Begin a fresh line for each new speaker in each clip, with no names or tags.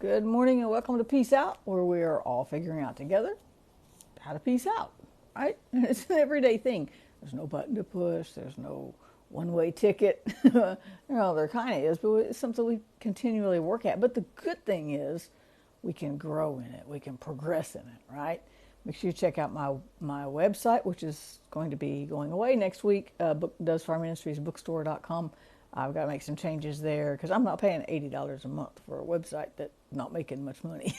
Good morning and welcome to Peace Out, where we are all figuring out together how to peace out, right? It's an everyday thing. There's no button to push, there's no one-way ticket. There kind of is, but it's something we continually work at. But the good thing is we can grow in it, we can progress in it, right? Make sure you check out my website, which is going to be going away next week, Does for Our Ministries, bookstore.com. I've got to make some changes there because I'm not paying $80 a month for a website that's not making much money.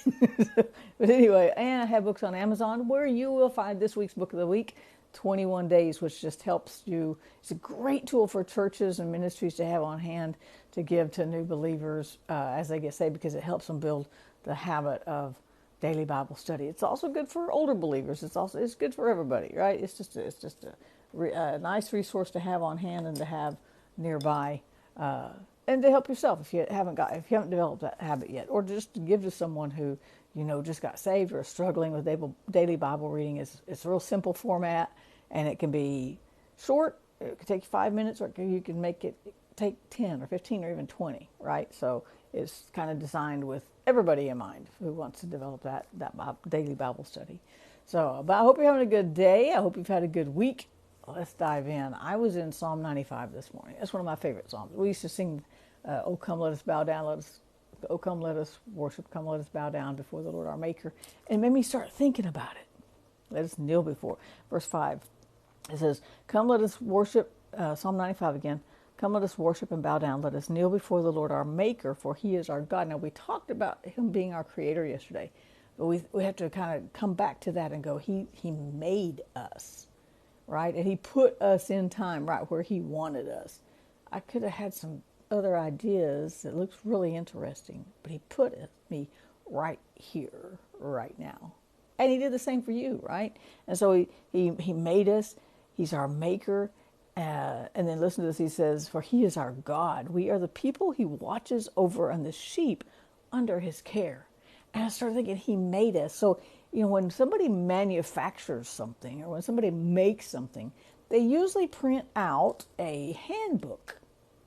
But anyway, and I have books on Amazon where you will find this week's book of the week, 21 Days, which just helps you. It's a great tool for churches and ministries to have on hand to give to new believers as they get saved, because it helps them build the habit of daily Bible study. It's also good for older believers. It's good for everybody, right? It's just a nice resource to have on hand and to have nearby, and to help yourself if you haven't developed that habit yet, or just to give to someone who just got saved or is struggling with daily Bible reading. It's a real simple format, and it can be short. It can take you 5 minutes, or you can make it take 10 or 15 or even 20, right? So it's kind of designed with everybody in mind who wants to develop that daily Bible study. So, but I hope you're having a good day. I hope you've had a good week. Let's dive in. I was in Psalm 95 this morning. That's one of my favorite psalms. We used to sing, "Oh come, let us bow down, oh come, let us worship, come, let us bow down before the Lord our Maker." And it made me start thinking about it. Let us kneel before. Verse 5, it says, "Come, let us worship," Psalm 95 again, "Come, let us worship and bow down. Let us kneel before the Lord our Maker, for He is our God." Now, we talked about Him being our Creator yesterday, but we have to kind of come back to that and go, He made us. Right? And He put us in time right where He wanted us. I could have had some other ideas that looks really interesting, but He put me right here, right now. And He did the same for you, right? And so He made us. He's our Maker. And then listen to this. He says, "For He is our God. We are the people He watches over, and the sheep under His care." And I started thinking, He made us. So when somebody manufactures something, or when somebody makes something, they usually print out a handbook,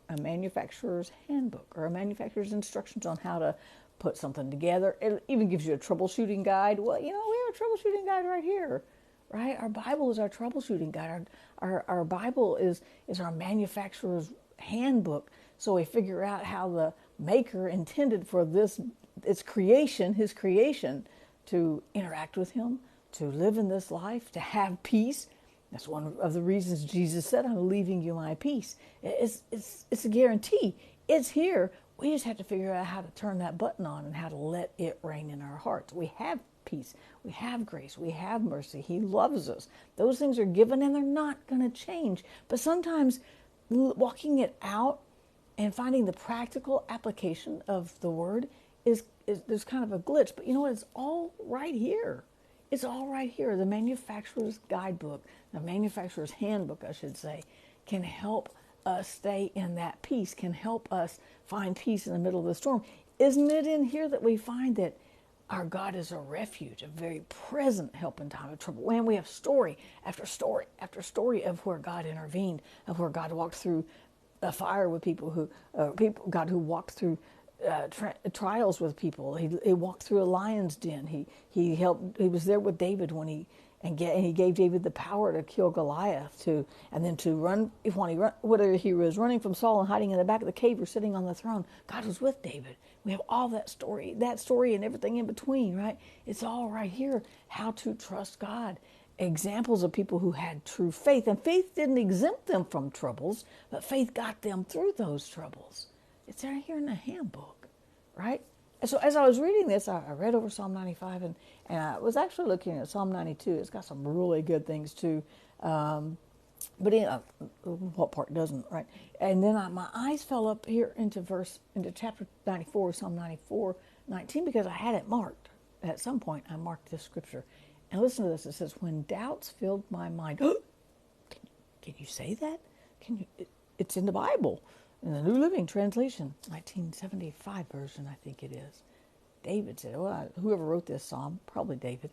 a manufacturer's handbook, or a manufacturer's instructions on how to put something together. It even gives you a troubleshooting guide. Well, we have a troubleshooting guide right here, right? Our Bible is our troubleshooting guide. Our Bible is our manufacturer's handbook. So we figure out how the maker intended for his creation, to interact with Him, to live in this life, to have peace. That's one of the reasons Jesus said, "I'm leaving you my peace." It's a guarantee. It's here. We just have to figure out how to turn that button on and how to let it reign in our hearts. We have peace. We have grace. We have mercy. He loves us. Those things are given, and they're not going to change. But sometimes walking it out and finding the practical application of the Word is there's kind of a glitch. But you know what? It's all right here. It's all right here. The manufacturer's guidebook, the manufacturer's handbook, I should say, can help us stay in that peace, can help us find peace in the middle of the storm. Isn't it in here that we find that our God is a refuge, a very present help in time of trouble? And we have story after story after story of where God intervened, of where God walked through a fire with God who walked through trials with people. He walked through a lion's den. He was there with David when he gave David the power to kill Goliath, and then to run whether he was running from Saul and hiding in the back of the cave or sitting on the throne. God was with David. We have all that story and everything in between, right? It's all right here. How to trust God. Examples of people who had true faith, and faith didn't exempt them from troubles, but faith got them through those troubles. It's right here in the handbook, right? And so as I was reading this, I read over Psalm 95, and I was actually looking at Psalm 92. It's got some really good things too. But what part doesn't, right? And then my eyes fell up here into chapter 94, Psalm 94:19, because I had it marked. At some point, I marked this scripture. And listen to this. It says, "When doubts filled my mind." Can you say that? It's in the Bible. In the New Living Translation, 1975 version, I think it is. David said, whoever wrote this psalm, probably David,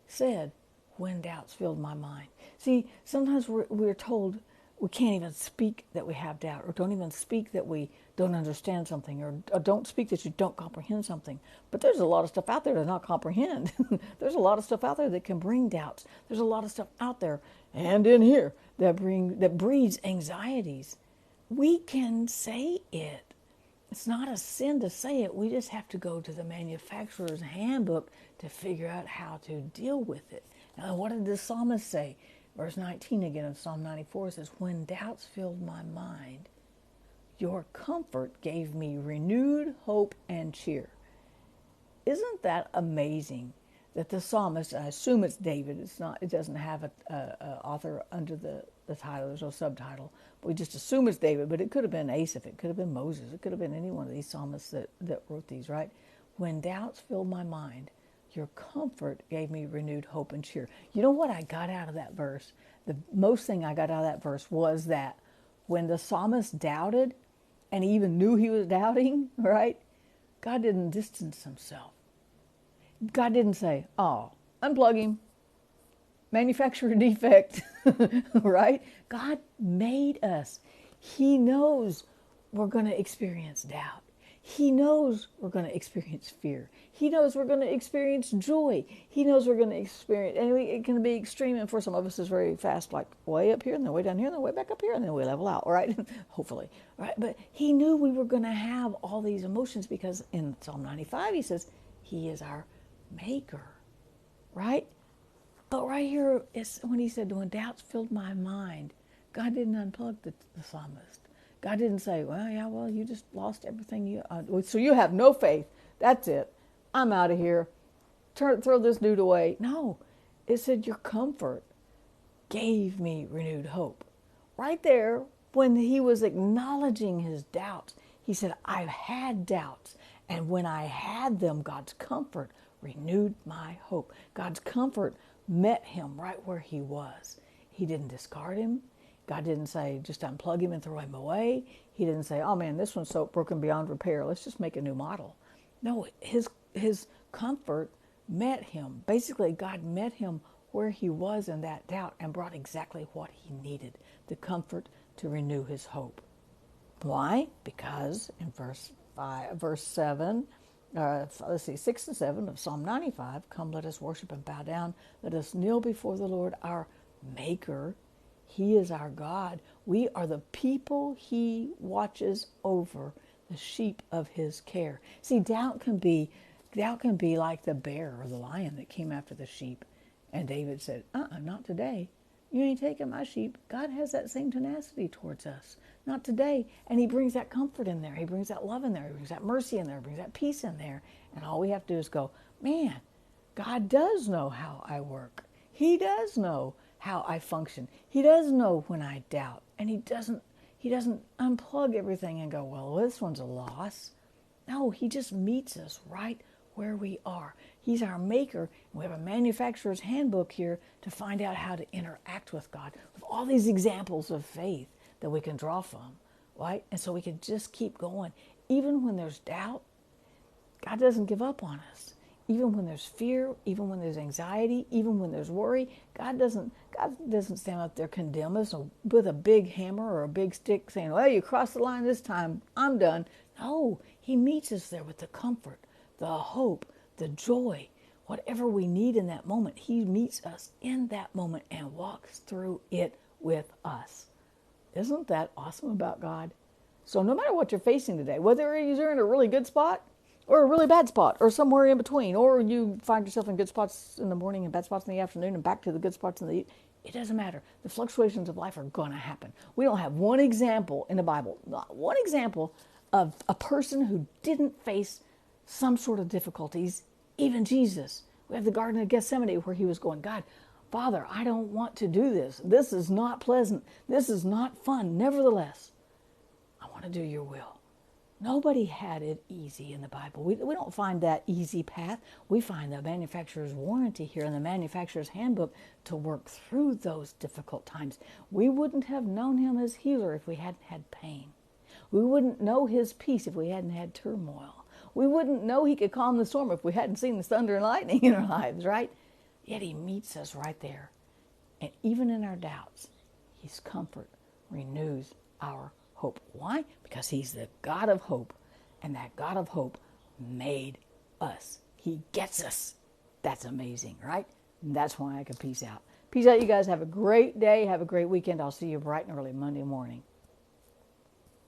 said, "When doubts filled my mind." See, sometimes we're told we can't even speak that we have doubt, or don't even speak that we don't understand something, or don't speak that you don't comprehend something. But there's a lot of stuff out there to not comprehend. There's a lot of stuff out there that can bring doubts. There's a lot of stuff out there and in here that breeds anxieties. We can say it. It's not a sin to say it. We just have to go to the Manufacturer's Handbook to figure out how to deal with it. Now, what did the psalmist say? Verse 19 again of Psalm 94 says, "When doubts filled my mind, your comfort gave me renewed hope and cheer." Isn't that amazing that the psalmist, I assume it's David, it doesn't have a author under the title, there's no subtitle, but we just assume it's David, but it could have been Asaph, it could have been Moses, it could have been any one of these psalmists that wrote these, right? When doubts filled my mind, your comfort gave me renewed hope and cheer. You know what I got out of that verse? The most thing I got out of that verse was that when the psalmist doubted, and he even knew he was doubting, right? God didn't distance himself. God didn't say, "Oh, unplug him. Manufacturer defect," right? God made us. He knows we're going to experience doubt. He knows we're going to experience fear. He knows we're going to experience joy. He knows we're going to experience, and it can be extreme, and for some of us it's very fast, like way up here, and then way down here, and then way back up here, and then we level out, right? Hopefully, right? But he knew we were going to have all these emotions because in Psalm 95 he says, he is our maker, right? But right here is when he said, when doubts filled my mind, God didn't unplug the psalmist. God didn't say, well, you just lost everything. So you have no faith. That's it. I'm out of here. Throw this dude away. No, it said your comfort gave me renewed hope. Right there, when he was acknowledging his doubts, he said, I've had doubts. And when I had them, God's comfort renewed my hope. God's comfort met him right where he was. He didn't discard him. God didn't say, just unplug him and throw him away. He didn't say, oh man, this one's so broken beyond repair, let's just make a new model. No, his comfort met him. Basically, God met him where he was in that doubt and brought exactly what he needed, the comfort to renew his hope. Why? Because in verse 7, 6 and 7 of Psalm 95, come, let us worship and bow down. Let us kneel before the Lord, our Maker. He is our God. We are the people he watches over, the sheep of his care. See, doubt can be like the bear or the lion that came after the sheep. And David said, not today. You ain't taking my sheep. God has that same tenacity towards us. Not today. And he brings that comfort in there. He brings that love in there. He brings that mercy in there. He brings that peace in there. And all we have to do is go, man, God does know how I work. He does know how I function. He does know when I doubt. And he doesn't unplug everything and go, well, this one's a loss. No, he just meets us right where we are. He's our maker. And we have a manufacturer's handbook here to find out how to interact with God, with all these examples of faith that we can draw from, right? And so we can just keep going. Even when there's doubt, God doesn't give up on us. Even when there's fear, even when there's anxiety, even when there's worry, God doesn't stand up there condemn us with a big hammer or a big stick saying, well, you crossed the line this time, I'm done. No, he meets us there with the comfort, the hope, the joy, whatever we need in that moment. He meets us in that moment and walks through it with us. Isn't that awesome about God? So no matter what you're facing today, whether you're in a really good spot or a really bad spot or somewhere in between, or you find yourself in good spots in the morning and bad spots in the afternoon and back to the good spots in the evening, it doesn't matter. The fluctuations of life are going to happen. We don't have one example in the Bible, not one example of a person who didn't face some sort of difficulties, even Jesus. We have the Garden of Gethsemane where he was going, God, Father, I don't want to do this. This is not pleasant. This is not fun. Nevertheless, I want to do your will. Nobody had it easy in the Bible. We don't find that easy path. We find the manufacturer's warranty here in the manufacturer's handbook to work through those difficult times. We wouldn't have known him as healer if we hadn't had pain. We wouldn't know his peace if we hadn't had turmoil. We wouldn't know he could calm the storm if we hadn't seen the thunder and lightning in our lives, right? Yet he meets us right there. And even in our doubts, he's comfort renews our hope. Why? Because he's the God of hope. And that God of hope made us. He gets us. That's amazing, right? And that's why I can peace out. Peace out, you guys. Have a great day. Have a great weekend. I'll see you bright and early Monday morning.